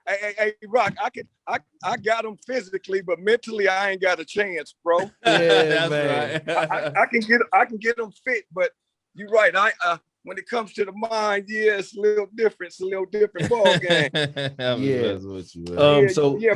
Hey, Rock, I got him physically, but mentally I ain't got a chance, bro. Yeah, man. Right. I can get him fit, but you're right. When it comes to the mind, yeah, it's a little different. It's a little different ball game. Yeah.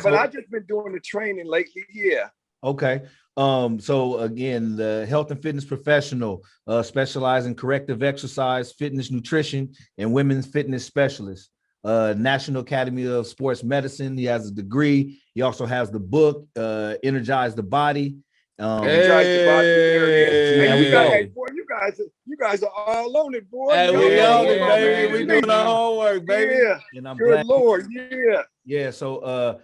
But I just been doing the training lately. Yeah. Okay. So again, the health and fitness professional, specialize in corrective exercise, fitness, nutrition, and women's fitness specialist. National Academy of Sports Medicine. He has a degree. He also has the book, Energize the Body. Energize the Body. Hey, boy, you guys are all on it, boy. Hey, we on it, baby. We doing our homework, baby. Yeah. And I'm Good glad. Lord, yeah. Yeah, so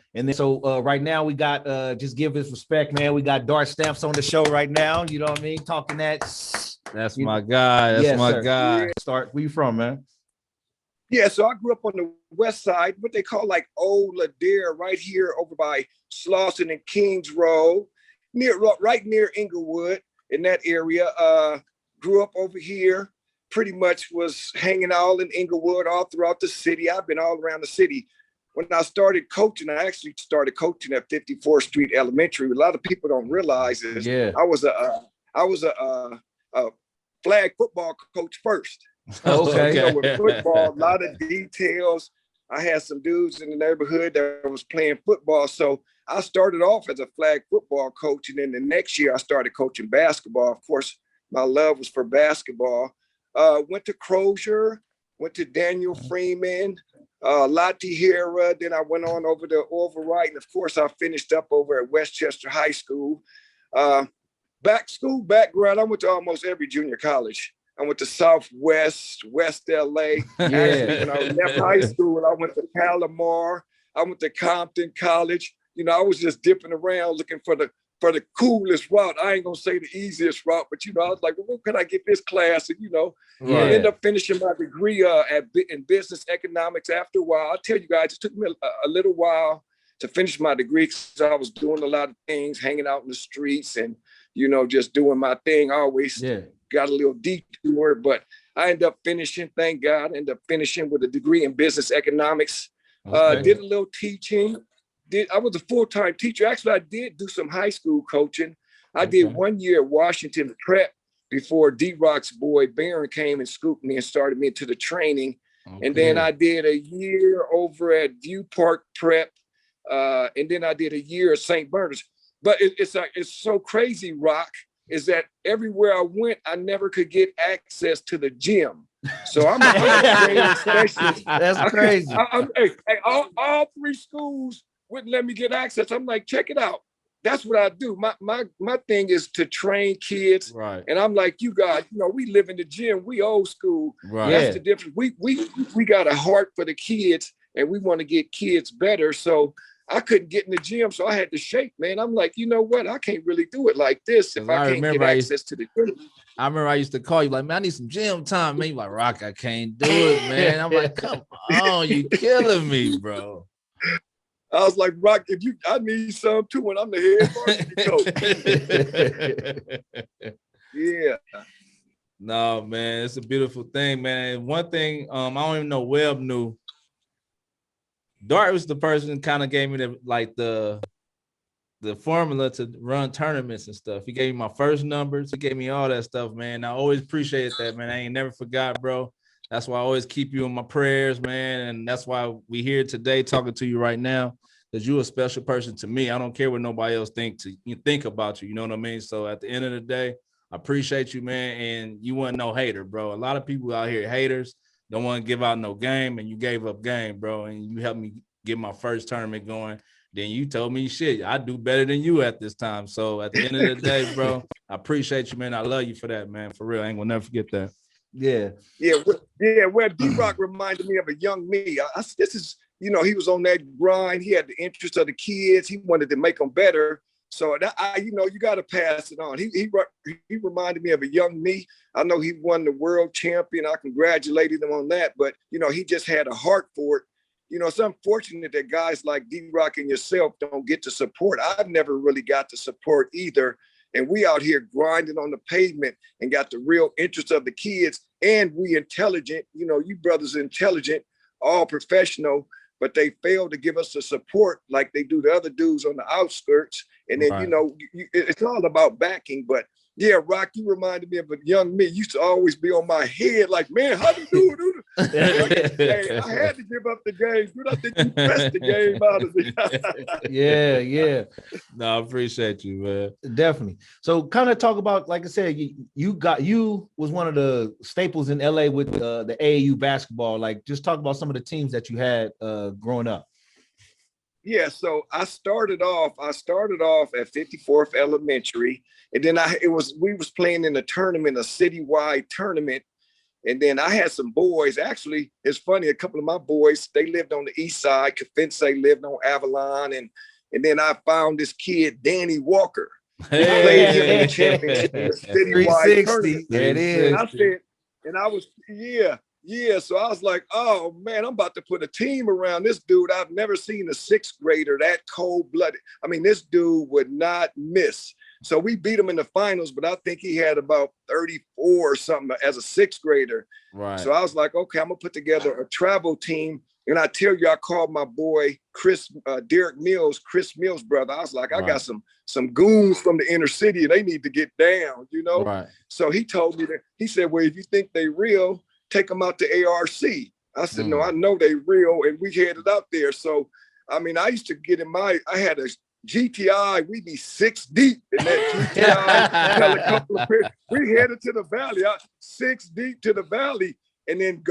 right now we got just give his respect, man. We got Dart Stamps on the show right now. You know what I mean? Talking that. That's my guy. That's my guy. Yeah. Where you from, man? Yeah, so I grew up on the west side, what they call like Old Ladera, right here over by Slauson and Kings Road, right near Inglewood in that area. Grew up over here, pretty much was hanging all in Inglewood, all throughout the city. I've been all around the city. When I started coaching, I actually started coaching at 54th Street Elementary. A lot of people don't realize is I was a flag football coach first. Okay. So, with football, a lot of details. I had some dudes in the neighborhood that was playing football. So I started off as a flag football coach. And then the next year I started coaching basketball. Of course, my love was for basketball. Went to Crozier, went to Daniel Freeman, Lati Hera. Then I went on over to Orville Wright. And of course, I finished up over at Westchester High School. Background, I went to almost every junior college. I went to Southwest, West LA. Actually, when I left high school, I went to Palomar. I went to Compton College. You know, I was just dipping around looking for the coolest route. I ain't gonna say the easiest route, but I was like, well, what can I get this class? And I ended up finishing my degree in business economics. After a while, I'll tell you guys, it took me a little while to finish my degree because I was doing a lot of things, hanging out in the streets and just doing my thing. I always got a little detour, but I ended up finishing, thank God, I ended up finishing with a degree in business economics. Did a little teaching. I was a full-time teacher. Actually, I did do some high school coaching. I did 1 year at Washington Prep before D-Rock's boy Barron came and scooped me and started me into the training. And then I did a year over at View Park Prep. And then I did a year at St. Bernard's. But it's so crazy, Rock, is that everywhere I went, I never could get access to the gym. So I'm a training specialist. That's crazy. All three schools wouldn't let me get access. I'm like, check it out. That's what I do. My thing is to train kids. Right. And I'm like, you guys, we live in the gym. We old school. Right. That's the difference. We got a heart for the kids and we want to get kids better. So I couldn't get in the gym, so I had to shake, man. I'm like, you know what? I can't really do it like this if I can't get access to the gym. I remember I used to call you like, man, I need some gym time. Man, you like, Rock, I can't do it, man. I'm like, come on, you killing me, bro. I was like, Rock, I need some too when I'm the head varsity coach. Yeah. No, man, it's a beautiful thing, man. One thing, I don't even know Webb knew. Dart was the person who kind of gave me the formula to run tournaments and stuff. He gave me my first numbers. He gave me all that stuff, man. I always appreciated that, man. I ain't never forgot, bro. That's why I always keep you in my prayers, man. And that's why we here today talking to you right now, because you're a special person to me. I don't care what nobody else think about you. You know what I mean? So at the end of the day, I appreciate you, man. And you weren't no hater, bro. A lot of people out here haters. Don't want to give out no game, and you gave up game, bro, and you helped me get my first tournament going. Then you told me, shit, I do better than you at this time. So at the end of the day, bro, I appreciate you, man. I love you for that, man. For real, I ain't gonna never forget that. Yeah. Where D-Rock reminded me of a young me. This is, he was on that grind. He had the interest of the kids. He wanted to make them better. So you got to pass it on. He reminded me of a young me. I know he won the world champion. I congratulated him on that, but he just had a heart for it. It's unfortunate that guys like D-Rock and yourself don't get the support. I've never really got the support either. And we out here grinding on the pavement and got the real interest of the kids. And we intelligent, you know, you brothers are intelligent, all professional, but they fail to give us the support like they do the other dudes on the outskirts. And then, you know, it's all about backing. But yeah, Rock, you reminded me of a young me. Used to always be on my head like, man, how do you do it? Hey, I had to give up the game. Dude, I think you pressed the game out of me. Yeah. No, I appreciate you, man. Definitely. So kind of talk about, like I said, you was one of the staples in LA with the AAU basketball. Like, just talk about some of the teams that you had growing up. Yeah, so I started off at 54th Elementary, and then we was playing in a tournament, a citywide tournament. And then I had some boys. Actually, it's funny, a couple of my boys, they lived on the east side. Kafense lived on Avalon. And then I found this kid, Danny Walker. He played him in the championship in the citywide tournament. There it is. Yeah. So I was like, oh man, I'm about to put a team around this dude. I've never seen a sixth grader that cold-blooded. I mean, this dude would not miss. So we beat him in the finals, but I think he had about 34 or something as a sixth grader. Right. So I was like, okay, I'm gonna put together a travel team. And I tell you, I called my boy Derek Mills, Chris Mills' brother. I was like, I got some goons from the inner city, and they need to get down, you know. Right. So he told me that. He said, well, if you think they real, take them out to ARC. I said, no, I know they real, and we headed out there. So, I mean, I used to get I had a GTI, we'd be 6 deep in that GTI. We headed to the valley, 6 deep to the valley. And then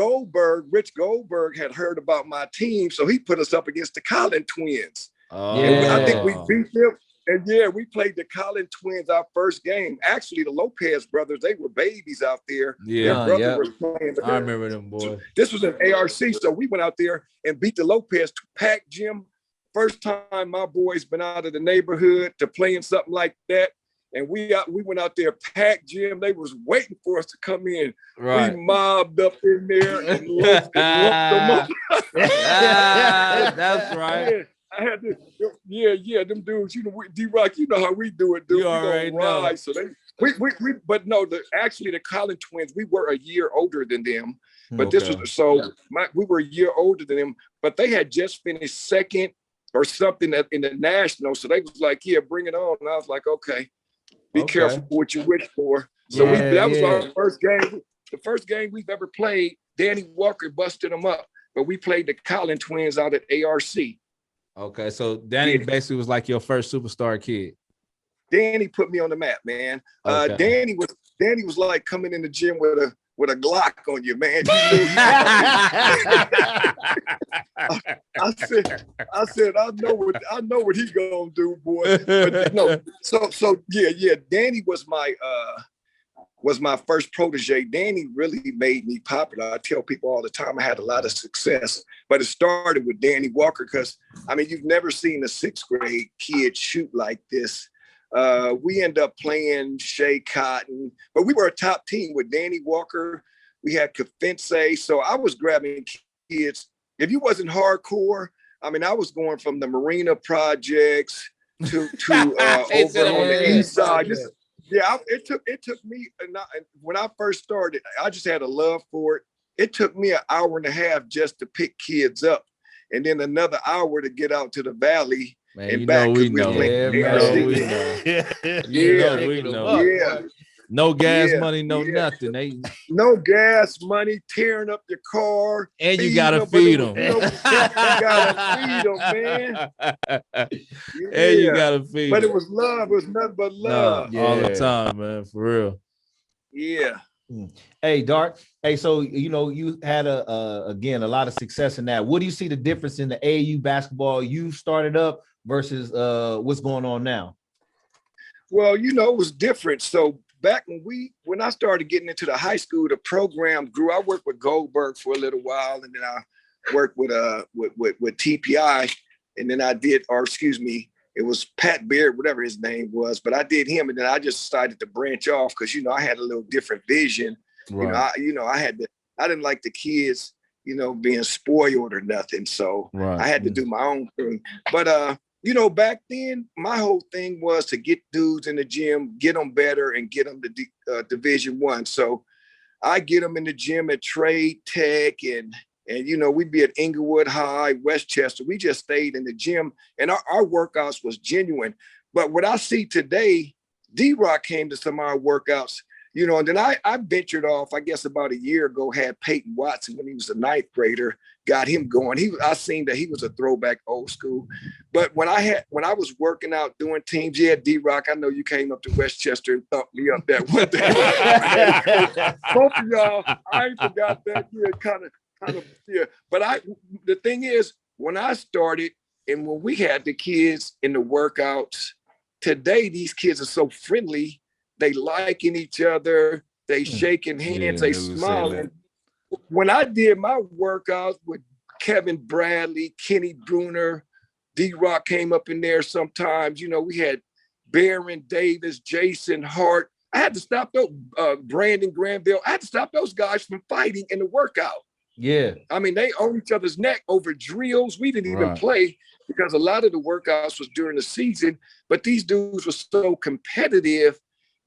Rich Goldberg had heard about my team. So he put us up against the Collin twins. And I think we beat them. And yeah, we played the Collin twins our first game. Actually, the Lopez brothers, they were babies out there. Yeah, Their brother was playing. I remember them, boys. This was an ARC, so we went out there and beat the Lopez packed gym. First time my boys been out of the neighborhood to playing something like that. And we went out there, packed gym. They was waiting for us to come in. Right. We mobbed up in there and lumped them up. That's right. Yeah, I had to, them dudes, you know, D-Rock, you know how we do it, dude. You already know. So but no, the Collin twins, we were a year older than them. But we were a year older than them, but they had just finished second or something in the national. So they was like, yeah, bring it on. And I was like, okay. Be careful what you wish for. So that was our first game. The first game we've ever played. Danny Walker busted them up, but we played the Collin twins out at ARC. Okay, so Danny basically was like your first superstar kid. Danny put me on the map, man. Okay. Danny was like coming in the gym with a Glock on you, man. I said, I know what he gonna do, boy. But no, so yeah. Danny was my first protege. Danny really made me popular. I tell people all the time I had a lot of success, but it started with Danny Walker because I mean you've never seen a 6th grade kid shoot like this. We end up playing Shea Cotton, but we were a top team with Danny Walker. We had Kafense. So I was grabbing kids. If you wasn't hardcore, I mean, I was going from the Marina projects to over on the east side. It took me, when I first started, I just had a love for it. It took me an hour and a half just to pick kids up and then another hour to get out to the valley. Man, and you back. know we know. We know. Yeah. No gas money, nothing. No gas money, tearing up your car. And you gotta feed them. You gotta feed them, man. And you gotta feed them. But it was love. It was nothing but love. All the time, man, for real. Yeah. Hey, Dart. Hey, so you know you had again a lot of success in that. What do you see the difference in the AAU basketball you started up versus what's going on now? Well, you know, it was different. So back when I started getting into the high school, the program grew. I worked with Goldberg for a little while, and then I worked with TPI, and then it was Pat Beard, whatever his name was, but I did him, and then I just decided to branch off because I had a little different vision. Right. I didn't like the kids, being spoiled or nothing, so I had to do my own thing. But You know, back then, my whole thing was to get dudes in the gym, get them better, and get them to Division One. So I get them in the gym at Trade Tech, and you know, we'd be at Inglewood High, Westchester. We just stayed in the gym, and our workouts was genuine. But what I see today, D-Rock came to some of our workouts, you know, and then I ventured off, I guess about a year ago, had Peyton Watson when he was a ninth grader, got him going. I seen that he was a throwback old school. But when I was working out doing teams, yeah, D-Rock, I know you came up to Westchester and thumped me up that one day. Both of y'all, I ain't forgot that. Yeah, kind of, yeah. But the thing is, when I started and when we had the kids in the workouts, today these kids are so friendly. They liking each other. They shaking hands. They smiling. When I did my workouts with Kevin Bradley, Kenny Bruner, D-Rock came up in there sometimes. You know, we had Baron Davis, Jason Hart. I had to stop those, Brandon Granville. I had to stop those guys from fighting in the workout. Yeah. I mean, they own each other's neck over drills. We didn't even play because a lot of the workouts was during the season, but these dudes were so competitive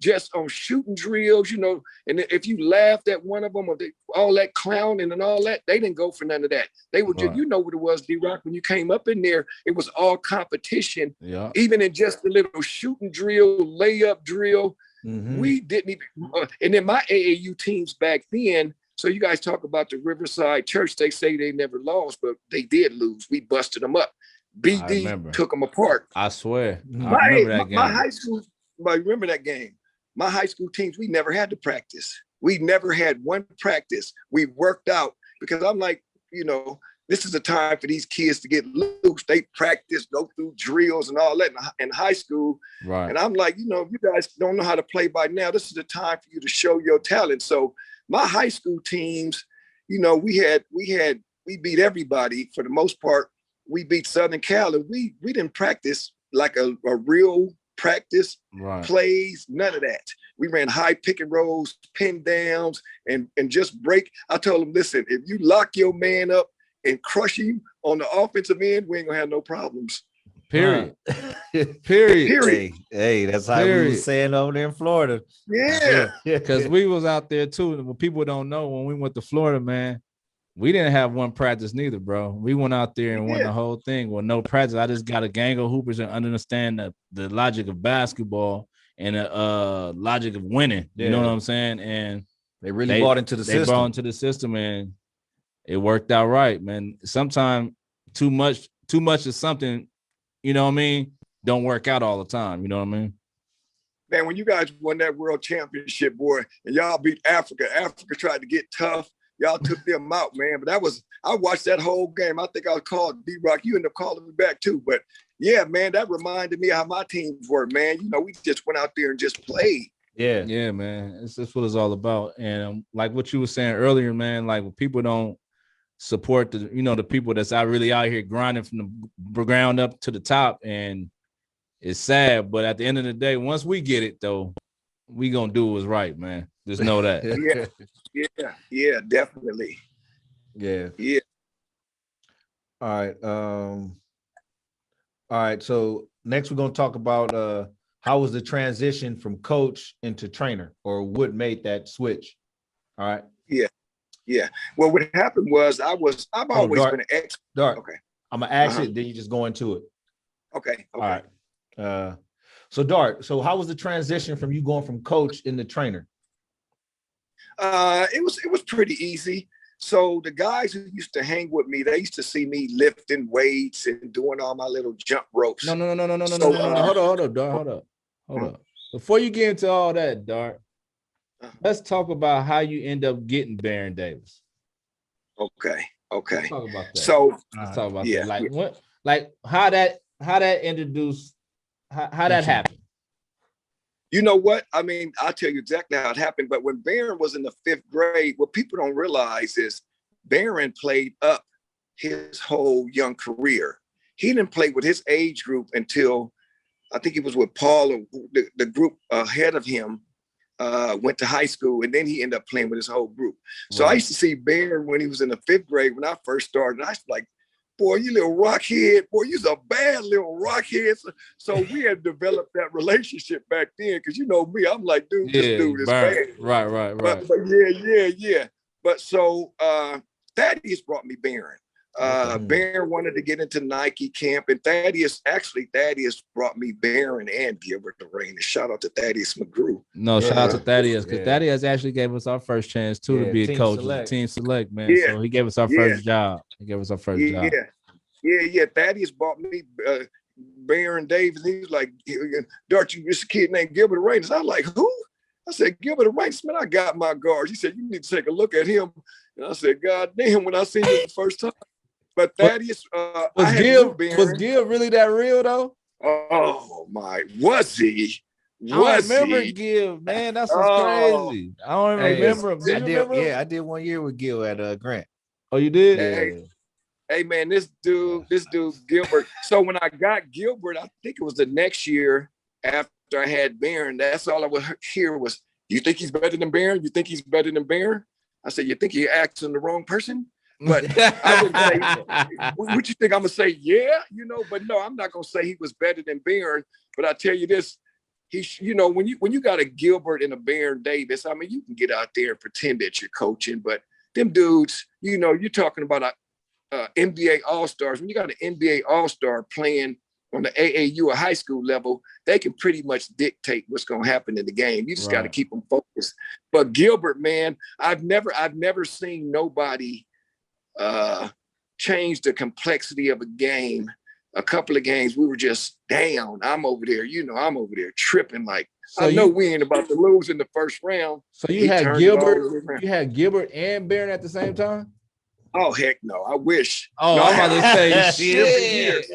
just on shooting drills, you know, and if you laughed at one of them or all that clowning and all that, they didn't go for none of that. They were just, you know what it was, D-Rock, when you came up in there, it was all competition, even in just a little shooting drill, layup drill. We didn't even, and then my AAU teams back then, so you guys talk about the Riverside Church, they say they never lost, but they did lose. We busted them up. BD took them apart. I swear. I remember that game. My high school, but remember that game. My high school teams, we never had to practice. We never had one practice. We worked out because I'm like, you know, this is the time for these kids to get loose. They practice, go through drills and all that in high school. And I'm like, you know, if you guys don't know how to play by now, this is the time for you to show your talent. So my high school teams, you know, we beat everybody for the most part. We beat Southern Cal, and we didn't practice like a real practice plays, none of that. We ran high pick and rolls, pin downs, and just break. I told them, listen, if you lock your man up and crush him on the offensive end, we ain't gonna have no problems. Period. Period. Hey, that's how we was saying over there in Florida. Yeah. Because we was out there too. What people don't know, when we went to Florida, man, we didn't have one practice neither, bro. We went out there and won the whole thing with no practice. I just got a gang of hoopers and understand the logic of basketball and the logic of winning. You know what I'm saying? And they really bought into the system. They bought into the system, and it worked out right, man. Sometimes too much is something, you know what I mean, don't work out all the time. You know what I mean? Man, when you guys won that world championship, boy, and y'all beat Africa, Africa tried to get tough. Y'all took them out, man. But I watched that whole game. I think I called D-Rock. You ended up calling me back too. But yeah, man, that reminded me how my teams were, man. You know, we just went out there and just played. Yeah, man. That's what it's all about. And like what you were saying earlier, man, like when people don't support the people that's really out here grinding from the ground up to the top, and it's sad. But at the end of the day, once we get it though, we gonna do what's right, man. Just know that. Yeah, definitely. Yeah. All right. So next we're gonna talk about how was the transition from coach into trainer, or what made that switch? All right. Yeah. Well, what happened was I've always been an ex. Dark. Okay. I'm gonna ask it, then you just go into it. Okay. All right. So Dart, so how was the transition from you going from coach into trainer? It was pretty easy. So the guys who used to hang with me, they used to see me lifting weights and doing all my little jump ropes. No. Hold up, Dart. Hold up. Before you get into all that, Dart, let's talk about how you end up getting Baron Davis. Okay. Let's talk about that. So let's talk about that. Like what? Like how that introduced? How that happened? You know what? I mean, I'll tell you exactly how it happened. But when Baron was in the 5th grade, what people don't realize is Baron played up his whole young career. He didn't play with his age group until I think he was with Paul, or the group ahead of him went to high school, and then he ended up playing with his whole group. So I used to see Baron when he was in the 5th grade when I first started. I was like, boy, you little rockhead, boy, you's a bad little rockhead. So we had developed that relationship back then, because you know me, I'm like, dude, this dude is bad. Right. But yeah. But so Thaddeus brought me Barron. Barron wanted to get into Nike camp, and Thaddeus brought me Barron and Gilbert Arenas. Shout out to Thaddeus McGrew. No, shout out to Thaddeus, because Thaddeus actually gave us our first chance too to be a coach of the team select, man. Yeah. So he gave us our first job. Yeah. Thaddeus bought me Barron Davis. He was like, Dart, you this kid named Gilbert Arenas. I was like, who? I said, Gilbert Arenas, man, I got my guards. He said, you need to take a look at him. And I said, God damn, when I seen him the first time. But Thaddeus, was Gil really that real though? Oh my, was he? I remember Gil, man. That's what's crazy. I don't even remember him. I did 1 year with Gil at Grant. Oh, you did? Hey man, this dude Gilbert. So when I got Gilbert, I think it was the next year after I had Barron. That's all I would hear was, "You think he's better than Barron? You think he's better than Barron?" I said, "You think you're asking the wrong person?" But I would say, what you think I'm gonna say? Yeah, but no, I'm not gonna say he was better than Barron. But I tell you this, when you got a Gilbert and a Barron Davis, I mean, you can get out there and pretend that you're coaching, but them dudes, you're talking about NBA All-Stars. When you got an NBA All-Star playing on the AAU or high school level, they can pretty much dictate what's going to happen in the game. You just got to keep them focused. But Gilbert, man, I've never seen nobody change the complexity of a game. A couple of games, we were just down. I'm over there tripping like, so I know we ain't about to lose in the first round. So you had Gilbert and Barron at the same time? Oh, heck no. I wish. Oh, I'm about to say shit.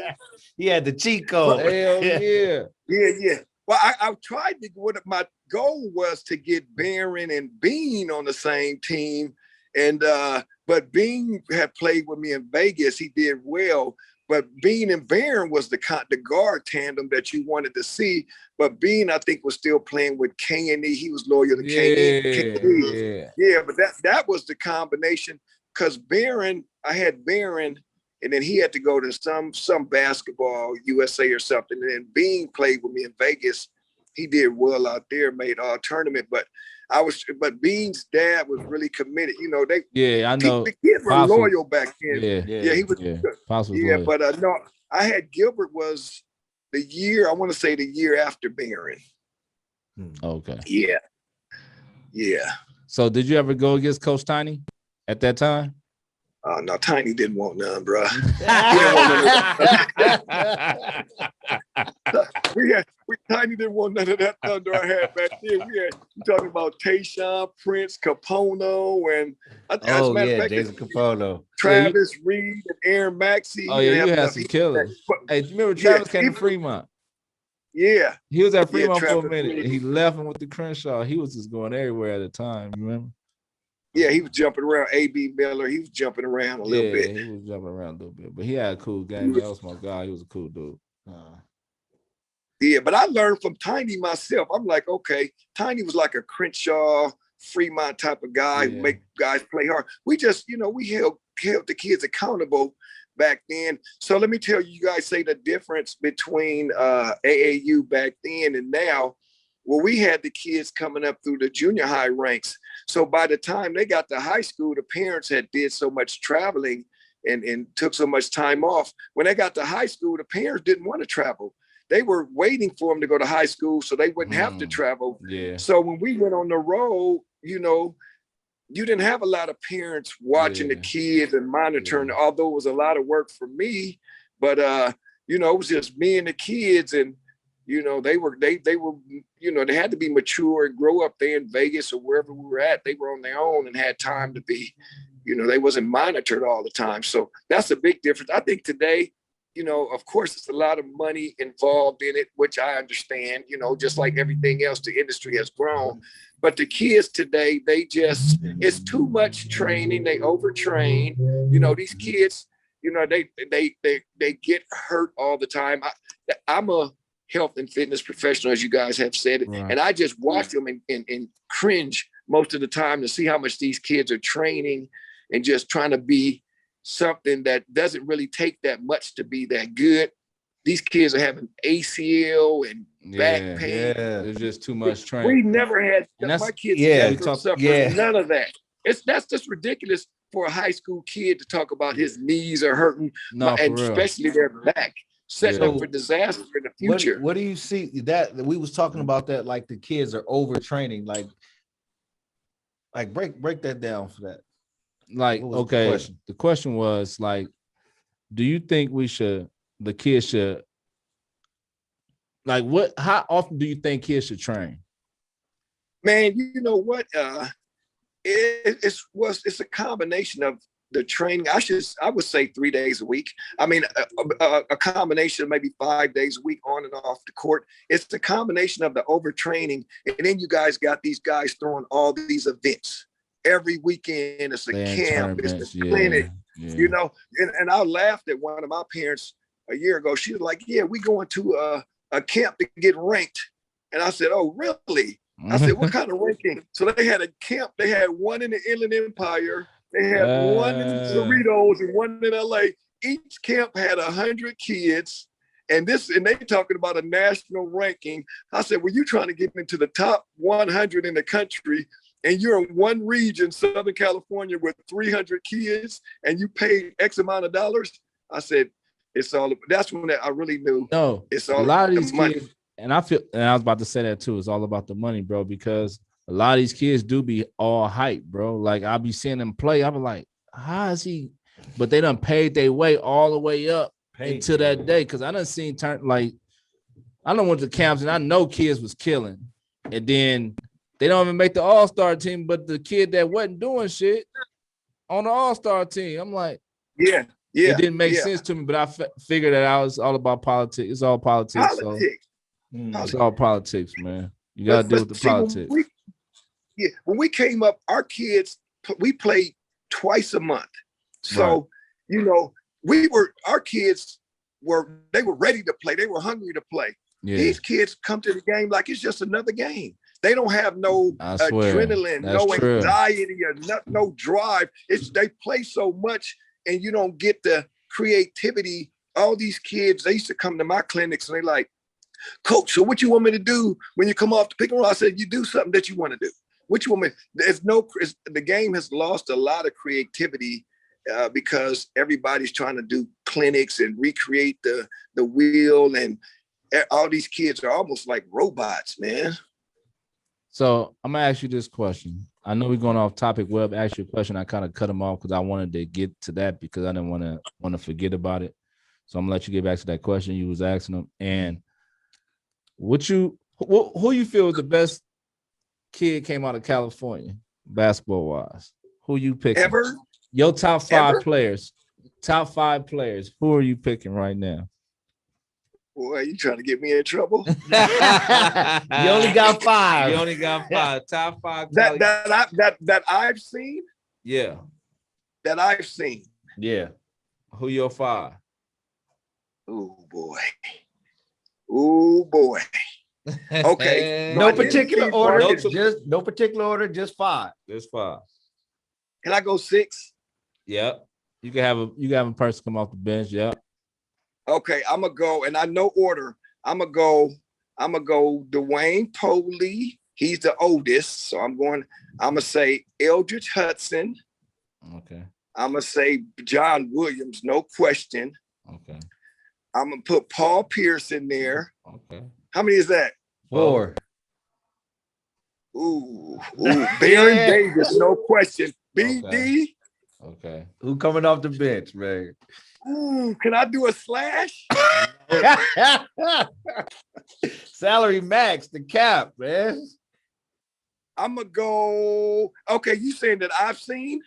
He had the cheat code. Hell yeah. Yeah. Well, I tried to, what my goal was to get Barron and Bean on the same team. And but Bean had played with me in Vegas. He did well. But Bean and Barron was the guard tandem that you wanted to see. But Bean, I think, was still playing with K&E. He was loyal to K&E. Yeah, but that was the combination. Because Barron, I had Barron, and then he had to go to some basketball, USA or something. And then Bean played with me in Vegas. He did well out there, made all tournament. But Bean's dad was really committed. I know. The kids were loyal back then. He was. But no, I had Gilbert was the year, I want to say the year after Barron. Okay. Yeah. So did you ever go against Coach Tiny at that time? No, Tiny didn't want none, bro. Tiny didn't want none of that thunder I had back then. You talking about Tayshaun, Prince, Capono, and Jason Capono, Travis Reed, and Aaron Maxey. Oh yeah, you had some killers. Hey, you remember Travis came to Fremont? Yeah, he was at Fremont for a minute. He left him with the Crenshaw. He was just going everywhere at the time. You remember? Yeah, he was jumping around. A.B. Miller, he was jumping around a little bit. Yeah, he was jumping around a little bit, but he had a cool game. That was my guy. He was a cool dude. Yeah, but I learned from Tiny myself. I'm like, okay, Tiny was like a Crenshaw, Fremont type of guy who make guys play hard. We just, we held the kids accountable back then. So let me tell you, you guys say the difference between AAU back then and now. Well, we had the kids coming up through the junior high ranks. So by the time they got to high school, the parents had did so much traveling and took so much time off. When they got to high school, the parents didn't want to travel. They were waiting for them to go to high school so they wouldn't have to travel. Yeah. So when we went on the road, you didn't have a lot of parents watching the kids and monitoring, although it was a lot of work for me. But, it was just me and the kids, and they had to be mature and grow up there in Vegas or wherever we were at. They were on their own and had time to be, they wasn't monitored all the time. So that's a big difference. I think today, of course, it's a lot of money involved in it, which I understand, just like everything else, the industry has grown. But the kids today, it's too much training. They overtrain. These kids, they get hurt all the time. I'm a health and fitness professional, as you guys have said, and I just watch them and cringe most of the time to see how much these kids are training and just trying to be, something that doesn't really take that much to be that good. These kids are having ACL and back pain. There's just too much training. We never had, and that's, my kids yeah, suffered none of that. That's just ridiculous for a high school kid to talk about his knees are hurting, and especially their back, setting up for disaster in the future. What do you see that we was talking about that, like the kids are overtraining, like break that down for that. Like, okay, the question was like, do you think the kids should, like, how often do you think kids should train? Man, you know what? It's a combination of the training. I would say 3 days a week. I mean, a combination of maybe 5 days a week on and off the court. It's the combination of the overtraining, and then you guys got these guys throwing all these events every weekend. It's a camp, it's a clinic, you know. And I laughed at one of my parents a year ago. She was like, "Yeah, we going to a camp to get ranked," and I said, "Oh, really?" I said, "What kind of ranking?" So they had a camp. They had one in the Inland Empire. They had one in Cerritos and one in LA. Each camp had 100 kids. And they talking about a national ranking. I said, "Well, you trying to get into the top 100 in the country, and you're in one region, Southern California, with 300 kids, and you paid X amount of dollars?" I said, "It's all." That's when I really knew. No, it's all a lot of these money. kids. And I was about to say that too. It's all about the money, bro, because a lot of these kids do be all hype, bro. Like, I'll be seeing them play. I'll be like, how is he? But they done paid their way all the way up until that day. Cause I done seen I done went to camps and I know kids was killing. And then they don't even make the all-star team, but the kid that wasn't doing shit on the all-star team. I'm like, it didn't make sense to me, but I figured that I was all about politics. It's all politics. So. It's all politics, man. You gotta deal with the politics. When we came up, our kids, we played twice a month. So, you know, our kids were ready to play. They were hungry to play. These kids come to the game like it's just another game. They don't have no adrenaline, no anxiety, or no drive. They play so much, and you don't get the creativity. All these kids, they used to come to my clinics and they like, "Coach, so what you want me to do when you come off the pick and roll?" I said, "You do something that you want to do. What you want me?" The game has lost a lot of creativity because everybody's trying to do clinics and recreate the wheel, and all these kids are almost like robots, man. So I'm gonna ask you this question. I know we're going off topic. Webb asked you a question. I kind of cut him off because I wanted to get to that because I didn't want to forget about it. So I'm gonna let you get back to that question you was asking him. And who you feel is the best kid came out of California basketball wise? Who you picking? Ever? Your top five players. Top 5 players. Who are you picking right now? Boy, you trying to get me in trouble? You only got 5. You only got 5. Top 5 that I've seen. Yeah. That I've seen. Yeah. Who your 5? Oh boy. Okay. No particular order. No particular order. Just 5. Just 5. Can I go 6? Yep. You can have a person come off the bench. Yep. Okay, I'm gonna go, and I know order. I'm gonna go Dwayne Poley. He's the oldest, so I'm gonna say Eldridge Hudson. Okay. I'm gonna say John Williams, no question. Okay. I'm gonna put Paul Pierce in there. Okay. How many is that? 4. Ooh, Baron Davis, no question. BD. Okay. Who coming off the bench, man? Ooh, can I do a slash? Salary max, the cap, man. I'm gonna go. Okay, you saying that I've seen?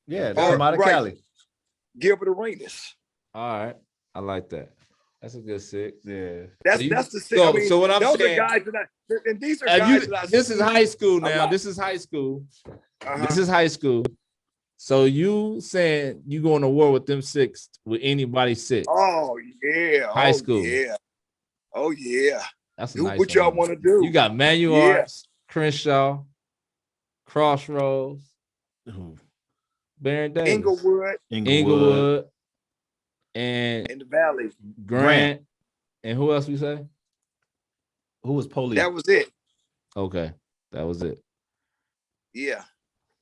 Yeah, that's out of Cali. Gilbert Arenas. All right, I like that. That's a good 6. Yeah, that's the 6. So what I'm those saying, are guys and these are guys that I. This is high school now. This is high school. This is high school. So you saying you going to war with them 6 with anybody 6? Oh yeah, high school. Yeah, oh yeah. That's what y'all want to do. You got Manuel Arts, Crenshaw, Crossroads. Baron Davis? Inglewood. And in the Valley. Grant. And who else we say? Who was police? That was it. Okay. That was it. Yeah.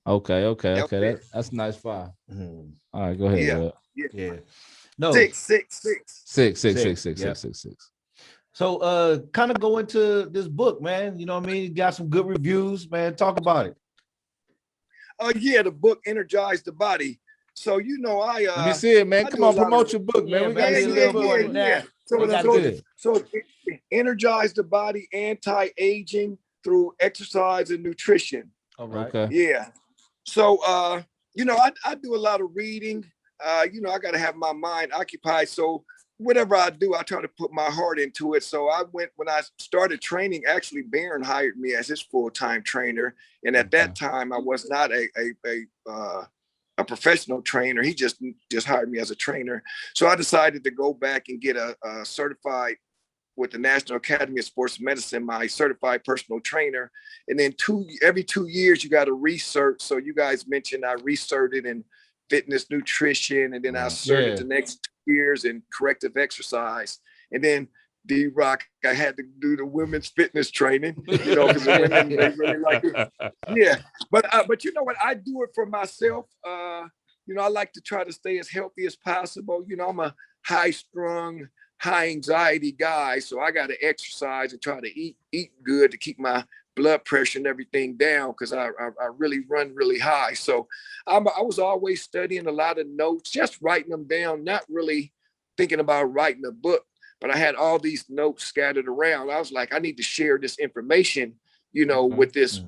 Okay. That That's a nice five. Mhm. All right, go ahead. Yeah. Yeah. No. Six. Six. So kind of go into this book, man. You know what I mean? You got some good reviews, man. Talk about it. Oh yeah, the book Energize the Body. So you know, Let me see it, man. I Come do a on, lot promote of- your book, man. Yeah, We man. got to see a little more than that. So, We got so, this. so Energize the Body, anti-aging through exercise and nutrition. All right. Okay. Yeah. So you know, I do a lot of reading. You know, I gotta have my mind occupied. So whatever I do, I try to put my heart into it. So when I started training, actually Barron hired me as his full-time trainer. And at that time I was not a professional trainer. He just hired me as a trainer. So I decided to go back and get a certified with the National Academy of Sports Medicine, my certified personal trainer. And then every 2 years, you got to research. So you guys mentioned I researched in fitness, nutrition, and then I started the next 2 years in corrective exercise. And then D-Rock, I had to do the women's fitness training, you know, because the women, they really like it. Yeah, but you know what? I do it for myself. You know, I like to try to stay as healthy as possible. You know, I'm a high-strung, high anxiety guy, so I got to exercise and try to eat good to keep my blood pressure and everything down, because I really run really high. So I was always studying a lot of notes, just writing them down, not really thinking about writing a book, but I had all these notes scattered around. I was like, I need to share this information, you know, with these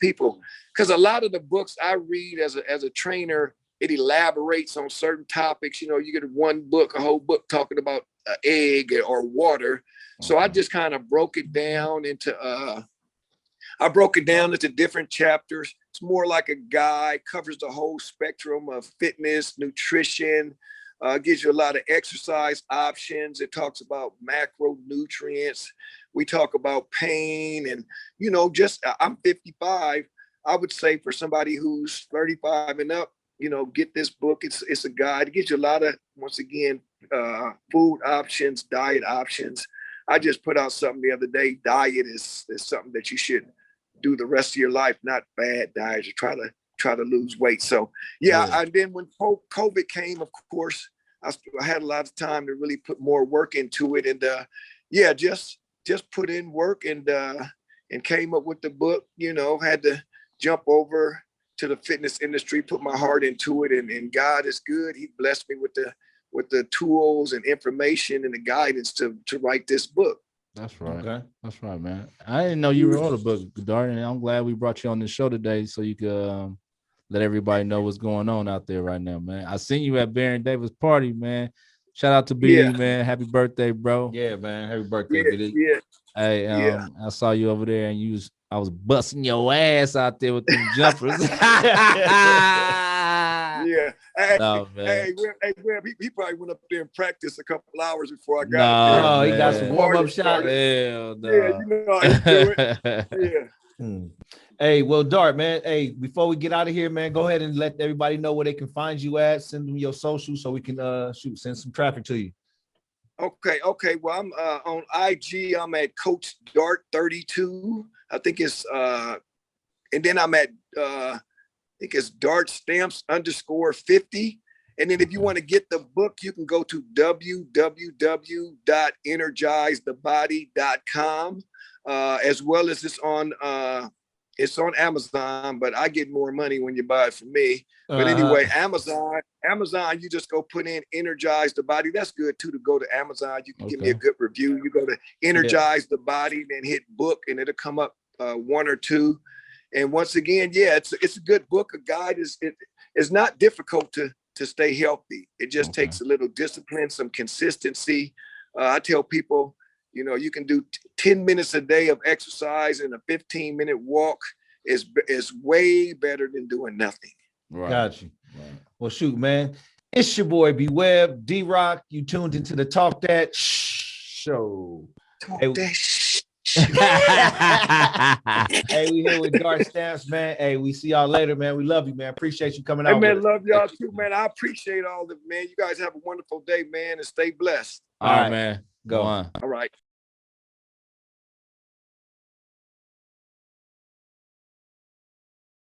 people, because a lot of the books I read as a trainer, it elaborates on certain topics. You know, you get a whole book talking about an egg or water. So I just kind of broke it down into different chapters. It's more like a guide, covers the whole spectrum of fitness, nutrition, gives you a lot of exercise options. It talks about macronutrients. We talk about pain, and, you know, I'm 55. I would say for somebody who's 35 and up, you know, get this book. It's a guide. It gives you a lot of, once again, food options, diet options. I just put out something the other day. Diet is something that you should do the rest of your life, not bad diet. You try to lose weight. So yeah. And then when COVID came, of course, I had a lot of time to really put more work into it, and just put in work and came up with the book. You know, had to jump over to the fitness industry, put my heart into it, and God is good. He blessed me with the tools and information and the guidance to write this book. That's right. Okay. That's right, man. I didn't know you wrote a book, Darden, and I'm glad we brought you on the show today so you could let everybody know what's going on out there right now, man. I seen you at Baron Davis' party, man. Shout out to BD, man. Happy birthday, bro. Yeah, man. Happy birthday, BD. Yeah. Hey, I saw you over there, and I was busting your ass out there with them jumpers. Yeah. Hey, no, man. Webb, he probably went up there and practiced a couple hours before I got there. Oh, he got some warm-up shots. Hell no. Yeah, you know how you do it. Yeah. Hey, well, Dart, man. Hey, before we get out of here, man, go ahead and let everybody know where they can find you at. Send them your social so we can send some traffic to you. Okay. Well, I'm on IG. I'm at Coach Dart 32. I think it's and then I'm at I think it's Dart Stamps _50. And then if you want to get the book, you can go to www.energizethebody.com, as well as it's on Amazon, but I get more money when you buy it from me. But anyway, Amazon, you just go put in Energize the Body. That's good too, to go to Amazon. You can give me a good review. You go to Energize the Body, then hit book, and it'll come up one or two. And once again, it's a good book. A guide is not difficult to stay healthy. It just takes a little discipline, some consistency. I tell people, you know, you can do 10 minutes a day of exercise, and a 15-minute walk is way better than doing nothing. Right. Got you. Right. Well, shoot, man. It's your boy B Webb, D-Rock. You tuned into the Talk That show. Talk That Hey, we here with Dart Stamps, man. Hey, we see y'all later, man. We love you, man. Appreciate you coming Hey, out. man, love y'all too, man. I appreciate all of it, man. You guys have a wonderful day, man, and stay blessed. All right, man. Go on. All right.